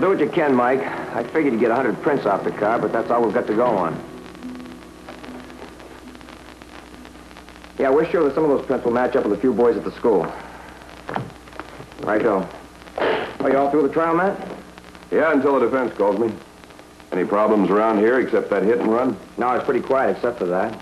do what you can, Mike. I figured to get 100 prints off the car, but that's all we've got to go on. Yeah, we're sure that some of those prints will match up with a few boys at the school. Righto. Are you all through the trial, Matt? Yeah, until the defense calls me. Any problems around here except that hit and run? No, it's pretty quiet except for that.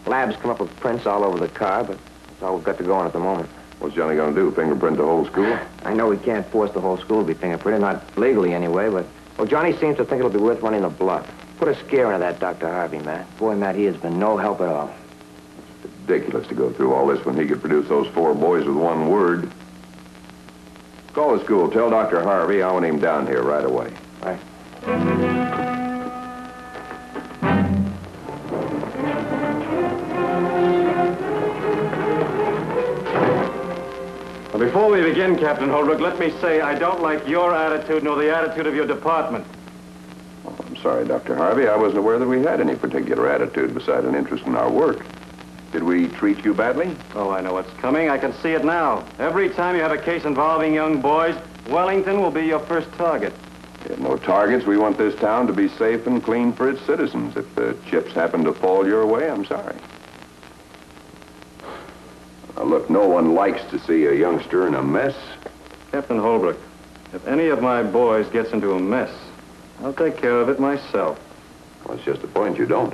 Labs come up with prints all over the car, but that's all we've got to go on at the moment. What's Johnny gonna do, fingerprint the whole school? I know we can't force the whole school to be fingerprinted, not legally anyway, but... Well, Johnny seems to think it'll be worth running the blood. Put a scare into that Dr. Harvey, Matt. Boy, Matt, he has been no help at all. It's ridiculous to go through all this when he could produce those 4 boys with one word. Call the school. Tell Dr. Harvey I want him down here right away. Right. Well, before we begin, Captain Holbrook, let me say I don't like your attitude nor the attitude of your department. Oh, I'm sorry, Dr. Harvey. I wasn't aware that we had any particular attitude beside an interest in our work. Did we treat you badly? Oh, I know what's coming. I can see it now. Every time you have a case involving young boys, Wellington will be your first target. We have no targets. We want this town to be safe and clean for its citizens. If the chips happen to fall your way, I'm sorry. Now, look, no one likes to see a youngster in a mess. Captain Holbrook, if any of my boys gets into a mess, I'll take care of it myself. Well, it's just a point you don't.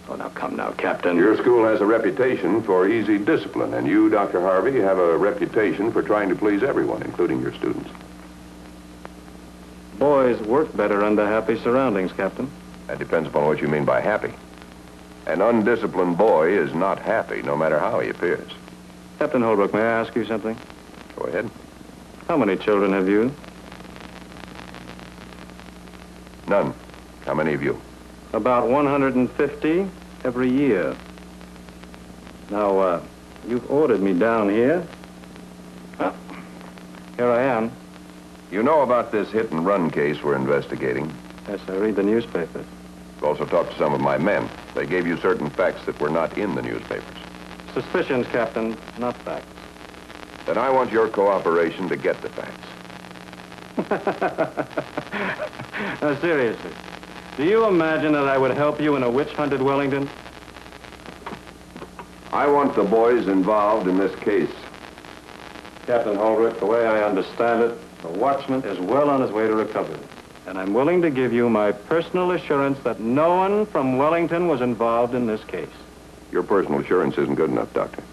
Oh, now, come now, Captain. Your school has a reputation for easy discipline, and you, Dr. Harvey, have a reputation for trying to please everyone, including your students. Boys work better under happy surroundings, Captain. That depends upon what you mean by happy. An undisciplined boy is not happy, no matter how he appears. Captain Holbrook, may I ask you something? Go ahead. How many children have you? None. How many of you? About 150 every year. Now, you've ordered me down here. Well, here I am. You know about this hit-and-run case we're investigating. Yes, I read the newspapers. I've also talked to some of my men. They gave you certain facts that were not in the newspapers. Suspicions, Captain, not facts. Then I want your cooperation to get the facts. Now, seriously, do you imagine that I would help you in a witch hunt at Wellington? I want the boys involved in this case. Captain Holbrook, the way I understand it, the watchman is well on his way to recovery. And I'm willing to give you my personal assurance that no one from Wellington was involved in this case. Your personal assurance isn't good enough, Doctor.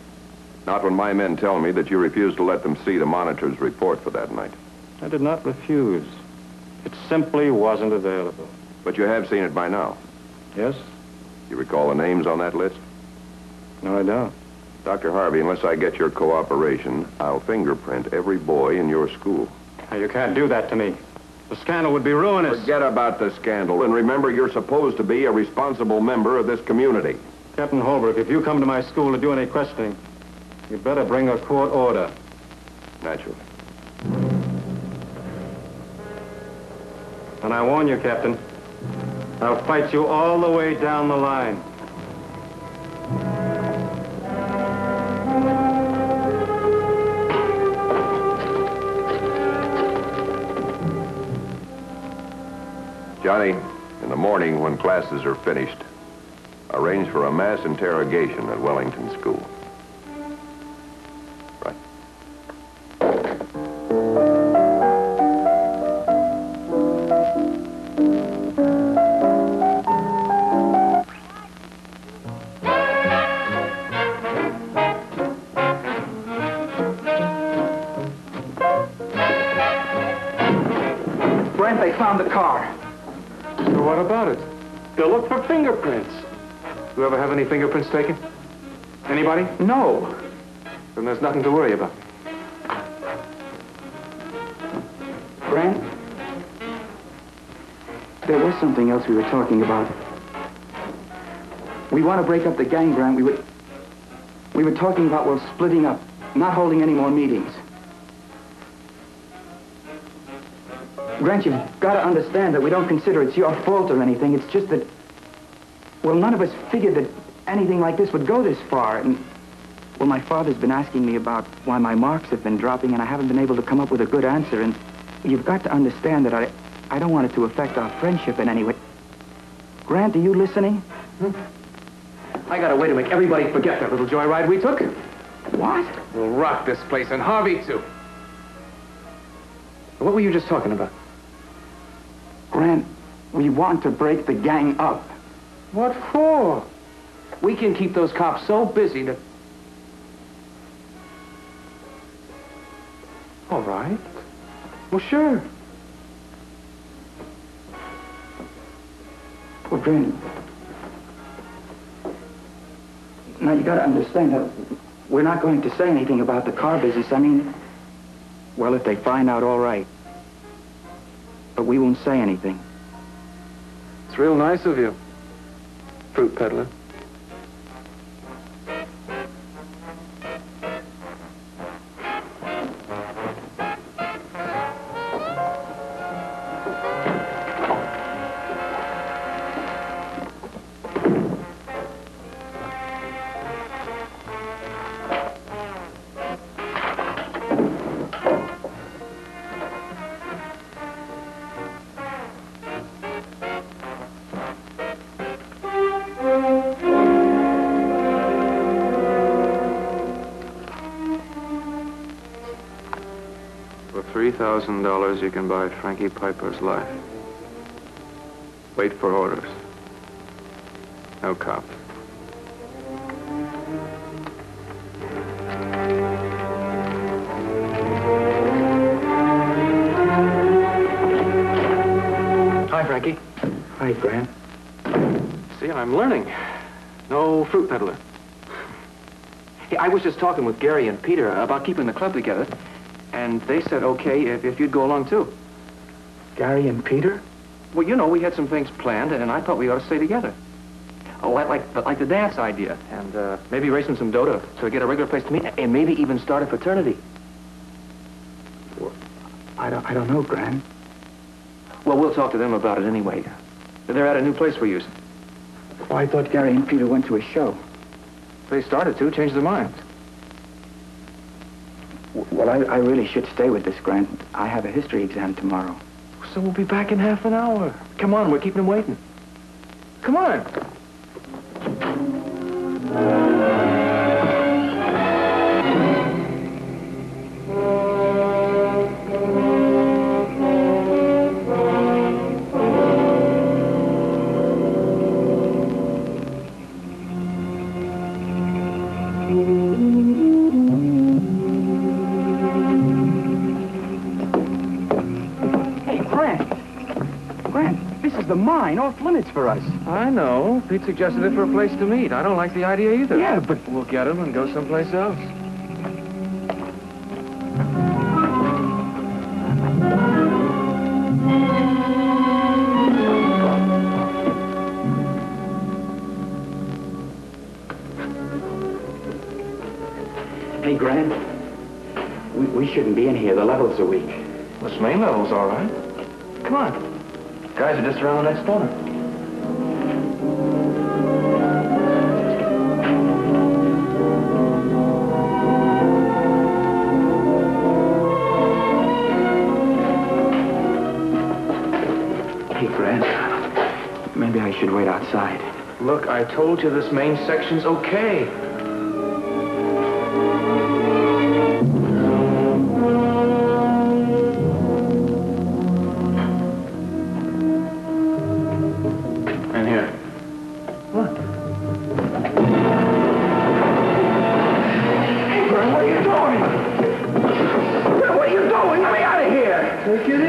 Not when my men tell me that you refused to let them see the monitor's report for that night. I did not refuse. It simply wasn't available. But you have seen it by now. Yes? You recall the names on that list? No, I don't. Dr. Harvey, unless I get your cooperation, I'll fingerprint every boy in your school. Now, you can't do that to me. The scandal would be ruinous. Forget about the scandal, and remember you're supposed to be a responsible member of this community. Captain Holbrook, if you come to my school to do any questioning, you'd better bring a court order. Naturally. And I warn you, Captain, I'll fight you all the way down the line. Johnny, in the morning when classes are finished, arrange for a mass interrogation at Wellington School. Right. Brent, they found the car. So what about it? They'll look for fingerprints. You ever have any fingerprints taken? Anybody? No. Then there's nothing to worry about. Brent, there was something else we were talking about. We want to break up the gang, Grant. We were talking about, well, splitting up, not holding any more meetings. Grant, you've got to understand that we don't consider it's your fault or anything. It's just that, well, none of us figured that anything like this would go this far. And, well, my father's been asking me about why my marks have been dropping, and I haven't been able to come up with a good answer. And you've got to understand that I I don't want it to affect our friendship in any way. Grant, are you listening? I got a way to make everybody forget that little joyride we took. What? We'll rock this place, and Harvey, too. What were you just talking about? Grant, we want to break the gang up. What for? We can keep those cops so busy that... All right. Well, sure. Well, Grant, now you gotta understand that we're not going to say anything about the car business. I mean, well, if they find out, all right. But we won't say anything. It's real nice of you, fruit peddler. For $3,000, you can buy Frankie Piper's life. Wait for orders. No cops. Hi, Frankie. Hi, Grant. See, I'm learning. No fruit peddler. Hey, I was just talking with Gary and Peter about keeping the club together, and they said okay if you'd go along, too. Gary and Peter? Well, you know, we had some things planned, and I thought we ought to stay together. Oh, like the dance idea, and maybe raising some dough to get a regular place to meet, and maybe even start a fraternity. Well, I don't know, Grant. Well, we'll talk to them about it anyway. They're at a new place we're using. Oh, I thought Gary and Peter went to a show. They started to, changed their minds. Well, I really should stay with this, Grant. I have a history exam tomorrow. So we'll be back in half an hour. Come on, we're keeping them waiting. Come on. The mine, off limits for us. I know. Pete suggested it for a place to meet. I don't like the idea either. Yeah, but... We'll get him and go someplace else. Hey, Grant. We shouldn't be in here. The levels are weak. This main level's all right. Come on. Guys are just around the next corner. Hey, Grant. Maybe I should wait outside. Look, I told you this main section's okay. Take it